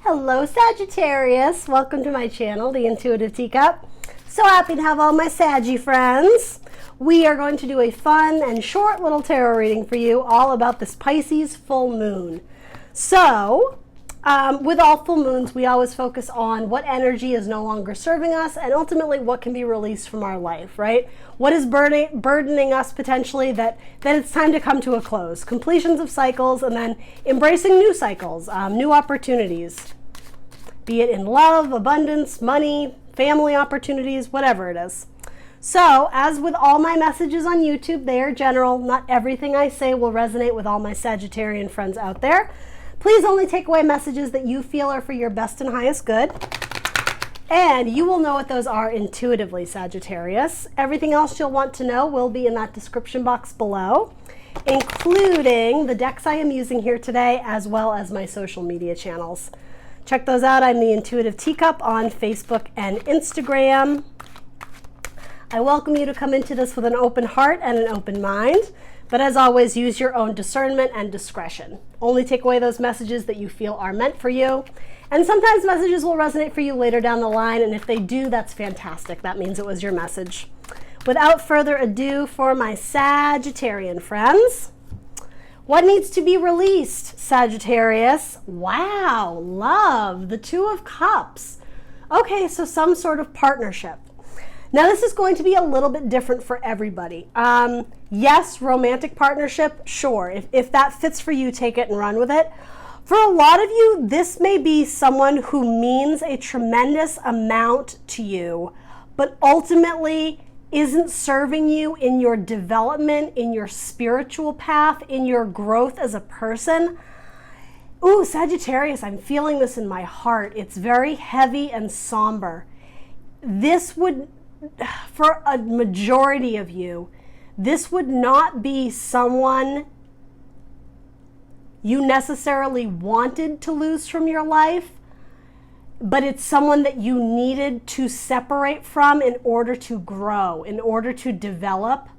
Hello Sagittarius, welcome to my channel, The Intuitive Teacup. So happy to have all my Saggy friends. We are going to do a fun and short little tarot reading for you all about this Pisces full moon. So, with all full moons, we always focus on what energy is no longer serving us and ultimately what can be released from our life, right? What is burdening us potentially that it's time to come to a close. Completions of cycles and then embracing new cycles, new opportunities. Be it in love, abundance, money, family opportunities, whatever it is. So, as with all my messages on YouTube, they are general. Not everything I say will resonate with all my Sagittarian friends out there. Please only take away messages that you feel are for your best and highest good. And you will know what those are intuitively, Sagittarius. Everything else you'll want to know will be in that description box below, including the decks I am using here today, as well as my social media channels. Check those out. I'm the Intuitive Teacup on Facebook and Instagram. I welcome you to come into this with an open heart and an open mind. But as always, use your own discernment and discretion. Only take away those messages that you feel are meant for you. And sometimes messages will resonate for you later down the line. And if they do, that's fantastic. That means it was your message. Without further ado, for my Sagittarian friends, what needs to be released, Sagittarius? Wow, love, the Two of Cups. Okay, so some sort of partnership. Now, this is going to be a little bit different for everybody. Yes, romantic partnership, sure. If that fits for you, take it and run with it. For a lot of you, this may be someone who means a tremendous amount to you, but ultimately isn't serving you in your development, in your spiritual path, in your growth as a person. Ooh, Sagittarius, I'm feeling this in my heart. It's very heavy and somber. This would, for a majority of you, this would not be someone you necessarily wanted to lose from your life, but it's someone that you needed to separate from in order to grow, in order to develop,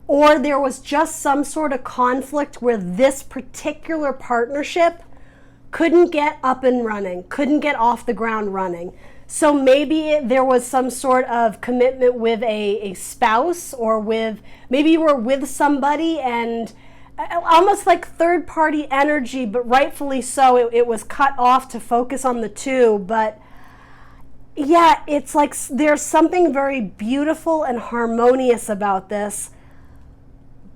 or there was just some sort of conflict where this particular partnership couldn't get up and running, couldn't get off the ground running. So maybe there was some sort of commitment with a spouse, or with, maybe you were with somebody and almost like third-party energy, but rightfully so, it was cut off to focus on the two. But yeah, it's like there's something very beautiful and harmonious about this,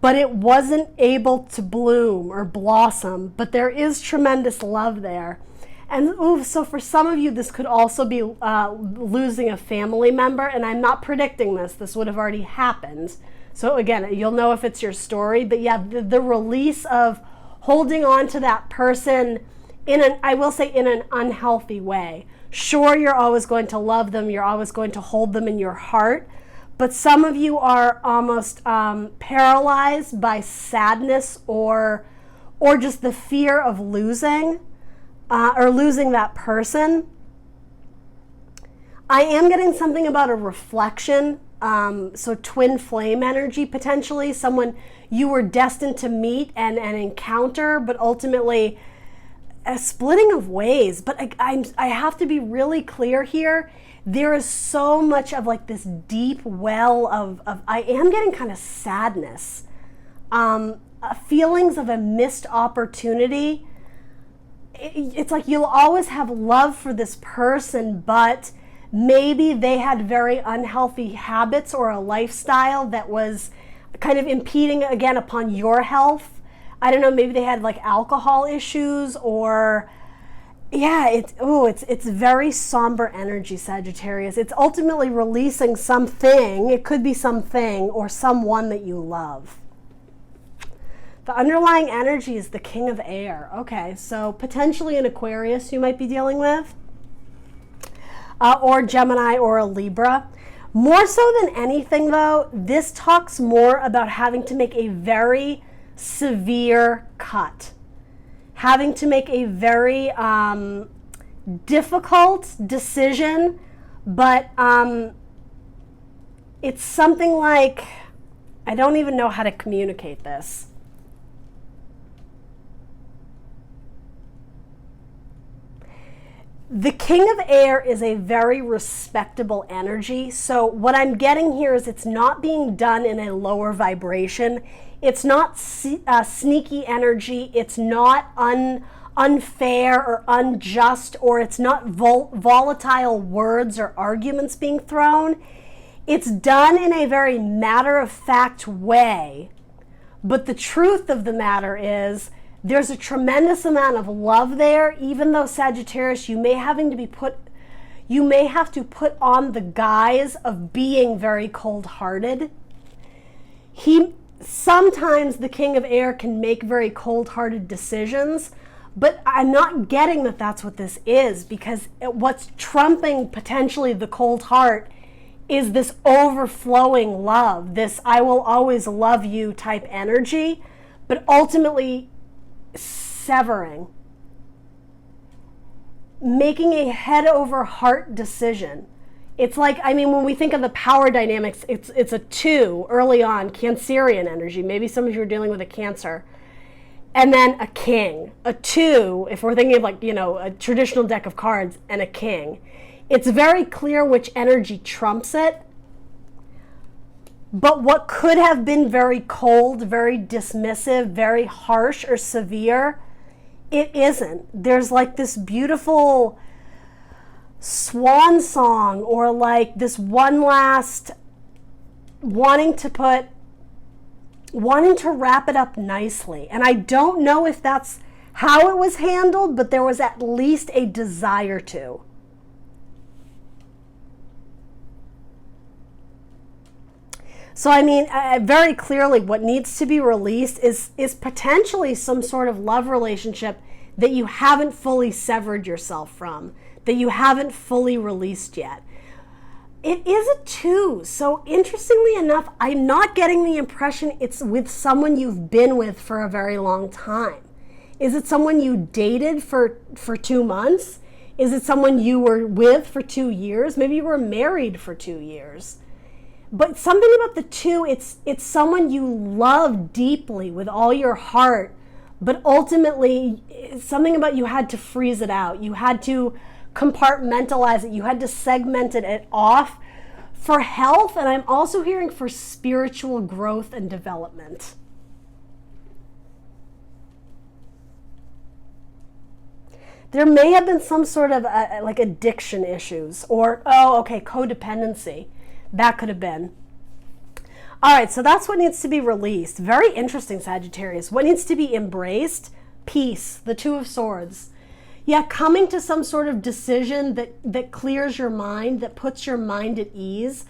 but it wasn't able to bloom or blossom, but there is tremendous love there. And ooh, so for some of you, this could also be losing a family member, and I'm not predicting this. This would have already happened. So again, you'll know if it's your story, but yeah, the release of holding on to that person I will say in an unhealthy way. Sure, you're always going to love them. You're always going to hold them in your heart. But some of you are almost paralyzed by sadness or just the fear of losing or losing that person. I am getting something about a reflection. So twin flame energy, potentially someone you were destined to meet and encounter, but ultimately a splitting of ways. But I have to be really clear here. There is so much of like this deep well of I am getting kind of sadness, feelings of a missed opportunity. It's like you'll always have love for this person, but maybe they had very unhealthy habits or a lifestyle that was kind of impeding again upon your health. I don't know, maybe they had like alcohol issues, or yeah, it's very somber energy, Sagittarius. It's ultimately releasing something. It could be something or someone that you love. The underlying energy is the King of Air. Okay, so potentially an Aquarius you might be dealing with. Or Gemini or a Libra. More so than anything though, this talks more about having to make a very severe cut. Having to make a very difficult decision, but it's something like, I don't even know how to communicate this. The King of Air is a very respectable energy. So what I'm getting here is it's not being done in a lower vibration. It's not sneaky energy. It's not unfair or unjust, or it's not volatile words or arguments being thrown. It's done in a very matter-of-fact way. But the truth of the matter is there's a tremendous amount of love there, even though Sagittarius, you may have to put on the guise of being very cold-hearted. Sometimes the King of Air can make very cold-hearted decisions, but I'm not getting that that's what this is, because what's trumping potentially the cold heart is this overflowing love, this I will always love you type energy, but ultimately severing, making a head over heart decision. It's like, I mean, when we think of the power dynamics, it's a 2 early on, Cancerian energy. Maybe some of you are dealing with a Cancer. And then a king, a 2, if we're thinking of like, you know, a traditional deck of cards, and a king. It's very clear which energy trumps it. But what could have been very cold, very dismissive, very harsh or severe, it isn't. There's like this beautiful swan song, or like this one last wanting to wrap it up nicely. And I don't know if that's how it was handled, but there was at least a desire to. So I mean, very clearly what needs to be released is potentially some sort of love relationship that you haven't fully severed yourself from, that you haven't fully released yet. It is a 2. So interestingly enough, I'm not getting the impression it's with someone you've been with for a very long time. Is it someone you dated for 2 months? Is it someone you were with for 2 years? Maybe you were married for 2 years. But something about the 2, it's someone you love deeply with all your heart, but ultimately something about you had to freeze it out. You had to compartmentalize it. You had to segment it off for health, and I'm also hearing for spiritual growth and development. There may have been some sort of like addiction issues, or, codependency. That could have been. All right, so that's what needs to be released. Very interesting, Sagittarius. What needs to be embraced? Peace, the 2 of Swords. Yeah, coming to some sort of decision that clears your mind, that puts your mind at ease.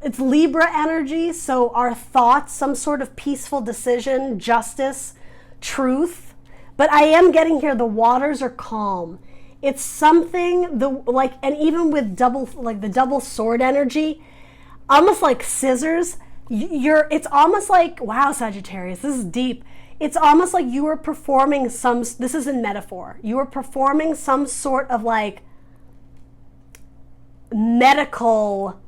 It's Libra energy, so our thoughts, some sort of peaceful decision, justice, truth. But I am getting here, the waters are calm. It's something, and even with the double sword energy, almost like scissors, it's almost like, wow, Sagittarius, this is deep. It's almost like you were performing this is a metaphor, you were performing some sort of like medical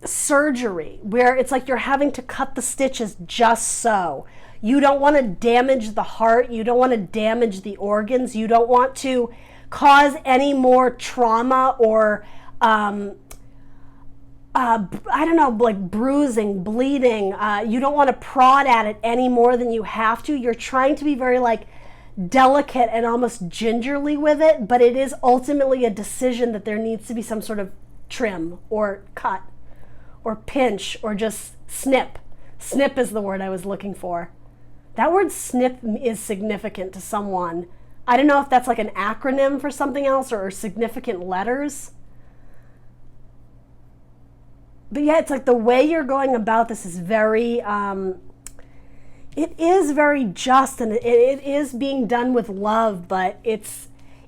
surgery, where it's like you're having to cut the stitches just so. You don't want to damage the heart, you don't want to damage the organs, you don't want to cause any more trauma or like bruising, bleeding. You don't want to prod at it any more than you have to. You're trying to be very like delicate and almost gingerly with it, but it is ultimately a decision that there needs to be some sort of trim or cut or pinch or just snip. Snip is the word I was looking for. That word snip is significant to someone. I don't know if that's like an acronym for something else or significant letters. But yeah, it's like the way you're going about this is very, it is very just, and it is being done with love, but it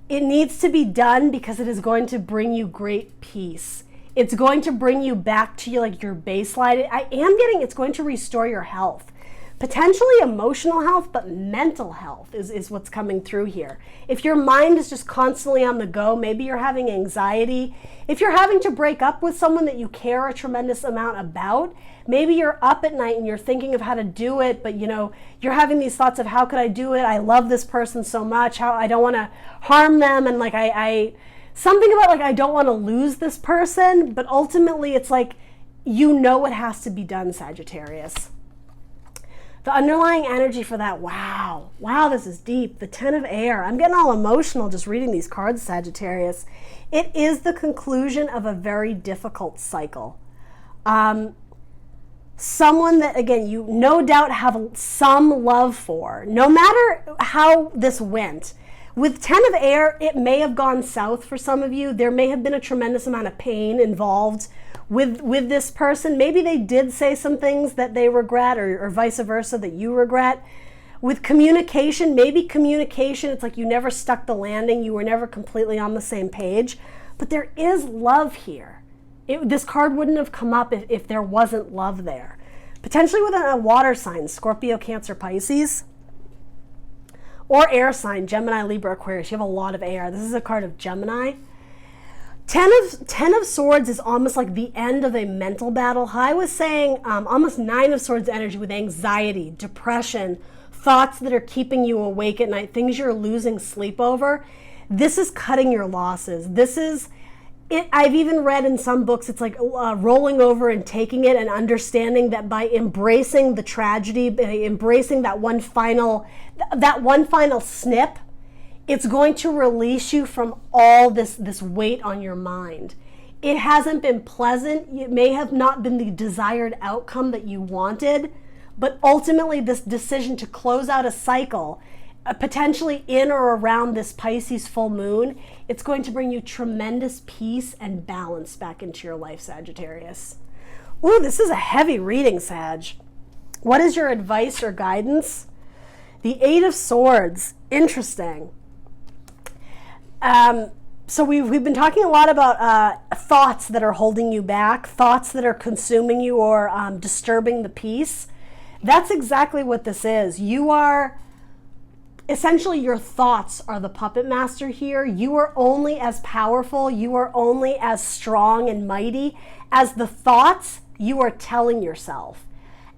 needs to be done because it is going to bring you great peace. It's going to bring you back to your baseline. I am getting it's going to restore your health. Potentially emotional health, but mental health is what's coming through here. If your mind is just constantly on the go, maybe you're having anxiety. If you're having to break up with someone that you care a tremendous amount about, maybe you're up at night and you're thinking of how to do it, but you're having these thoughts of how could I do it? I love this person so much, how I don't want to harm them, and like something about like I don't want to lose this person, but ultimately it's like what has to be done, Sagittarius. The underlying energy for that, wow, this is deep. The 10 of air. I'm getting all emotional just reading these cards, Sagittarius. It is the conclusion of a very difficult cycle. Someone that, again, you no doubt have some love for, no matter how this went. With 10 of air, it may have gone south for some of you. There may have been a tremendous amount of pain involved with this person. Maybe they did say some things that they regret, or vice versa, that you regret. With communication, maybe communication, it's like you never stuck the landing, you were never completely on the same page, but there is love here. This card wouldn't have come up if there wasn't love there. Potentially with a water sign, Scorpio, Cancer, Pisces, or air sign, Gemini, Libra, Aquarius. You have a lot of air. This is a card of Gemini. 10 of Swords is almost like the end of a mental battle. I was saying almost 9 of Swords energy with anxiety, depression, thoughts that are keeping you awake at night, things you're losing sleep over. This is cutting your losses. This is it. I've even read in some books, it's like rolling over and taking it and understanding that by embracing the tragedy, by embracing that one final snip, it's going to release you from all this weight on your mind. It hasn't been pleasant. It may have not been the desired outcome that you wanted, but ultimately this decision to close out a cycle, potentially in or around this Pisces full moon, it's going to bring you tremendous peace and balance back into your life, Sagittarius. Ooh, this is a heavy reading, Sag. What is your advice or guidance? The 8 of Swords. Interesting. So we've been talking a lot about thoughts that are holding you back, thoughts that are consuming you or disturbing the peace. That's exactly what this is. You are, essentially your thoughts are the puppet master here. You are only as powerful, you are only as strong and mighty as the thoughts you are telling yourself,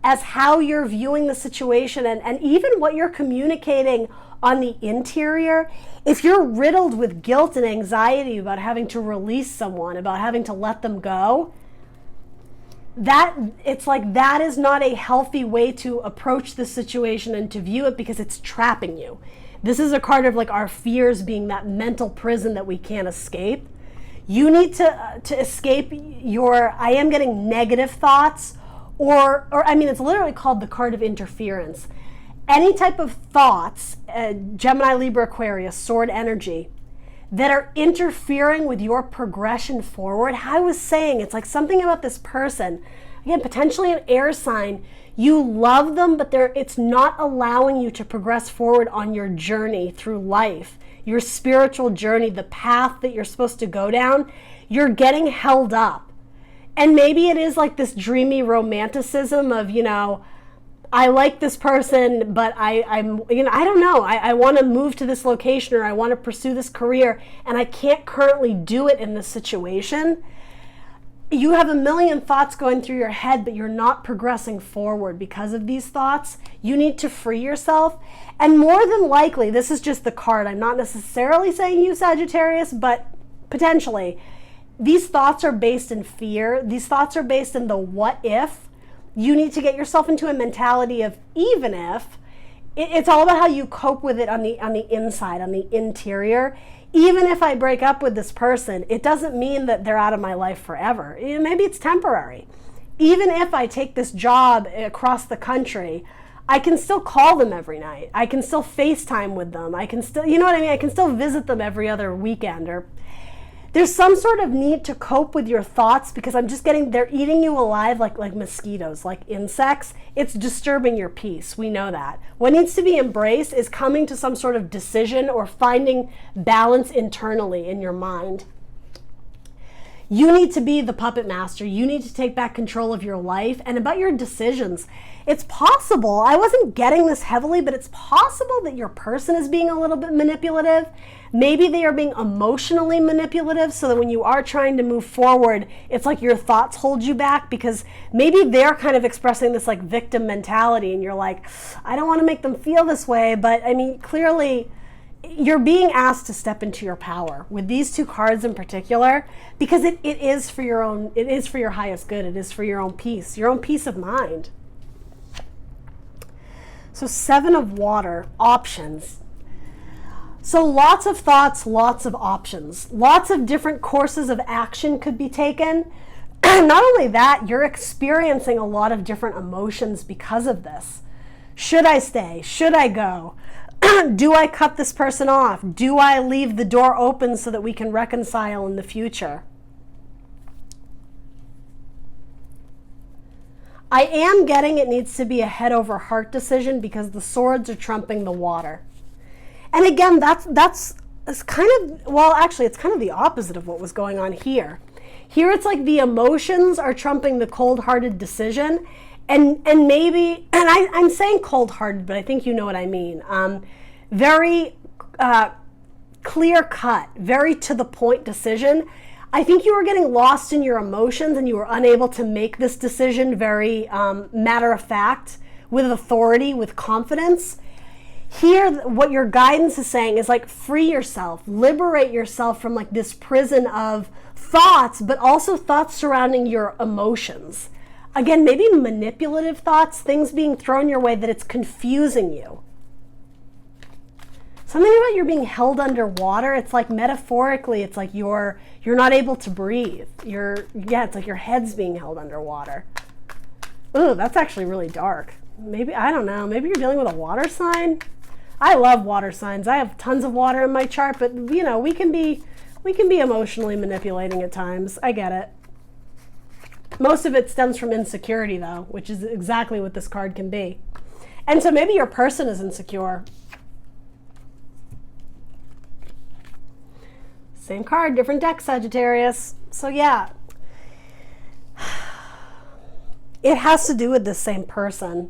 as how you're viewing the situation, and even what you're communicating on the interior. If you're riddled with guilt and anxiety about having to release someone, about having to let them go, it's like that is not a healthy way to approach the situation and to view it, because it's trapping you. This is a card of like our fears being that mental prison that we can't escape. You need to escape your, I am getting negative thoughts, or I mean, it's literally called the card of interference. Any type of thoughts, Gemini, Libra, Aquarius, sword energy, that are interfering with your progression forward. I was saying, it's like something about this person, again, potentially an air sign. You love them, but it's not allowing you to progress forward on your journey through life, your spiritual journey, the path that you're supposed to go down. You're getting held up. And maybe it is like this dreamy romanticism of, I like this person, but I don't know. I want to move to this location, or I want to pursue this career, and I can't currently do it in this situation. You have a million thoughts going through your head, but you're not progressing forward because of these thoughts. You need to free yourself. And more than likely, this is just the card. I'm not necessarily saying you, Sagittarius, but potentially. These thoughts are based in fear. These thoughts are based in the what if. You need to get yourself into a mentality of even if. It's all about how you cope with it on the inside, on the interior. Even if I break up with this person, it doesn't mean that they're out of my life forever. Maybe it's temporary. Even if I take this job across the country, I can still call them every night. I can still FaceTime with them. I can still, you know what I mean? I can still visit them every other weekend. Or there's some sort of need to cope with your thoughts, because I'm just getting, they're eating you alive like mosquitoes, like insects. It's disturbing your peace. We know that. What needs to be embraced is coming to some sort of decision or finding balance internally in your mind. You need to be the puppet master. You need to take back control of your life and about your decisions. It's possible, I wasn't getting this heavily, but it's possible that your person is being a little bit manipulative. Maybe they are being emotionally manipulative so that when you are trying to move forward, it's like your thoughts hold you back, because maybe they're kind of expressing this like victim mentality and you're like, I don't want to make them feel this way. But I mean, clearly you're being asked to step into your power with these two cards in particular, because it is for your own, it is for your highest good. It is for your own peace of mind. So 7 of Water, options. So lots of thoughts, lots of options, lots of different courses of action could be taken. Not only that, you're experiencing a lot of different emotions because of this. Should I stay? Should I go? Do I cut this person off? Do I leave the door open so that we can reconcile in the future? I am getting it needs to be a head over heart decision because the swords are trumping the water. And again, that's kind of, well, actually, it's kind of the opposite of what was going on here. Here it's like the emotions are trumping the cold-hearted decision. And maybe, and I'm saying cold-hearted, but I think you know what I mean. Very clear-cut, very to-the-point decision. I think you were getting lost in your emotions and you were unable to make this decision very matter-of-fact, with authority, with confidence. Here, what your guidance is saying is like, free yourself, liberate yourself from like this prison of thoughts, but also thoughts surrounding your emotions. Again, maybe manipulative thoughts, things being thrown your way that it's confusing you. Something about you're being held underwater. It's like metaphorically, it's like you're not able to breathe. It's like your head's being held underwater. Ooh, that's actually really dark. Maybe, I don't know, maybe you're dealing with a water sign. I love water signs. I have tons of water in my chart, but you know, we can be emotionally manipulating at times. I get it. Most of it stems from insecurity though, which is exactly what this card can be. And so maybe your person is insecure. Same card, different deck, Sagittarius. So yeah, it has to do with the same person.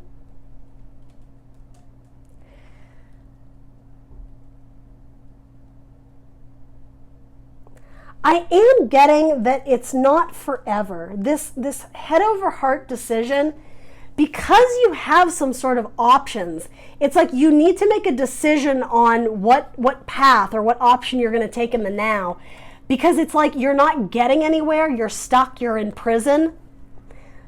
I am getting that it's not forever. This head over heart decision, because you have some sort of options, it's like you need to make a decision on what path or what option you're going to take in the now, because it's like you're not getting anywhere, you're stuck, you're in prison.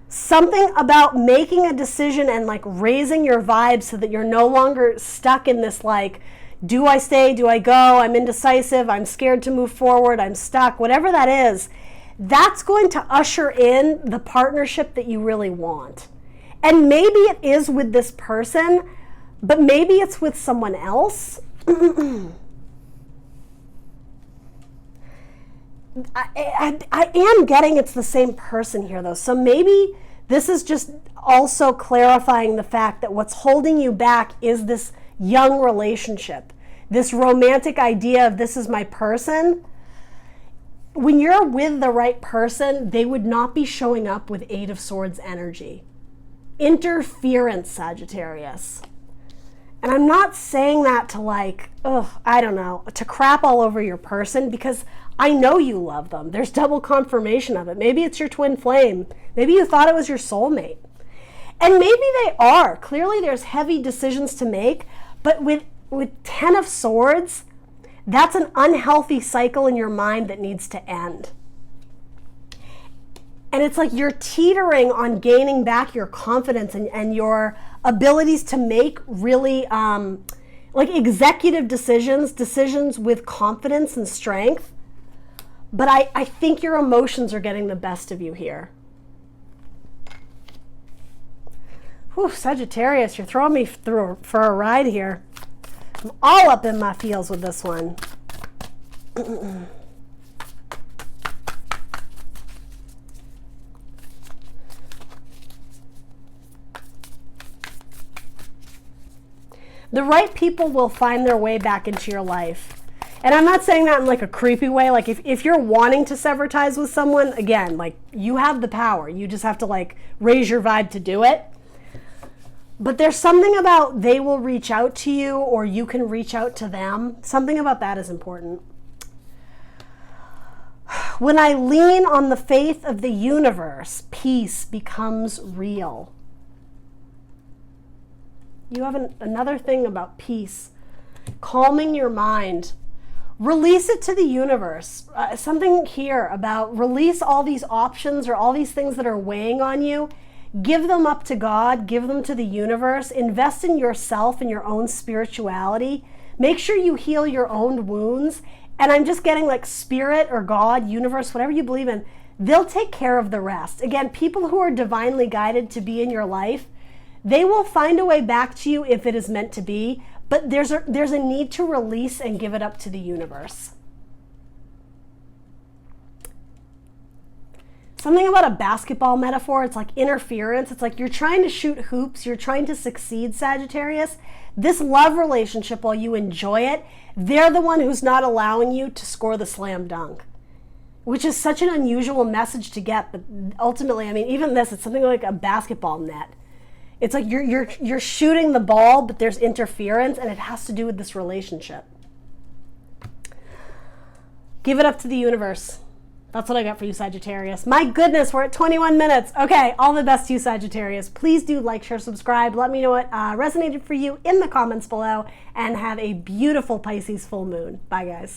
Something about making a decision and like raising your vibe so that you're no longer stuck in this like, do I stay, do I go, I'm indecisive, I'm scared to move forward, I'm stuck, whatever that is, that's going to usher in the partnership that you really want. And maybe it is with this person, but maybe it's with someone else. I am getting it's the same person here though. So maybe this is just also clarifying the fact that what's holding you back is this young relationship, this romantic idea of this is my person. When you're with the right person, they would not be showing up with 8 of Swords energy. Interference, Sagittarius. And I'm not saying that to like, I don't know, to crap all over your person, because I know you love them. There's double confirmation of it. Maybe it's your twin flame. Maybe you thought it was your soulmate. And maybe they are. Clearly there's heavy decisions to make, but with 10 of Swords, that's an unhealthy cycle in your mind that needs to end. And it's like you're teetering on gaining back your confidence and your abilities to make really like executive decisions with confidence and strength. But I think your emotions are getting the best of you here. Whew, Sagittarius, you're throwing me for a ride here. I'm all up in my feels with this one. The right people will find their way back into your life. And I'm not saying that in like a creepy way. Like if you're wanting to sever ties with someone, again, like you have the power. You just have to like raise your vibe to do it. But there's something about they will reach out to you or you can reach out to them. Something about that is important. When I lean on the faith of the universe, peace becomes real. You have another thing about peace. Calming your mind. Release it to the universe. Something here about release all these options or all these things that are weighing on you. Give them up to God, give them to the universe, invest in yourself and your own spirituality. Make sure you heal your own wounds. And I'm just getting like spirit or God, universe, whatever you believe in, they'll take care of the rest. Again, people who are divinely guided to be in your life, they will find a way back to you if it is meant to be, but there's a need to release and give it up to the universe. Something about a basketball metaphor, it's like interference. It's like you're trying to shoot hoops, you're trying to succeed, Sagittarius. This love relationship, while you enjoy it, they're the one who's not allowing you to score the slam dunk, which is such an unusual message to get. But ultimately, I mean, even this, it's something like a basketball net. It's like you're shooting the ball, but there's interference, and it has to do with this relationship. Give it up to the universe. That's what I got for you, Sagittarius. My goodness, we're at 21 minutes. Okay, all the best to you, Sagittarius. Please do like, share, subscribe. Let me know what resonated for you in the comments below, and have a beautiful Pisces full moon. Bye, guys.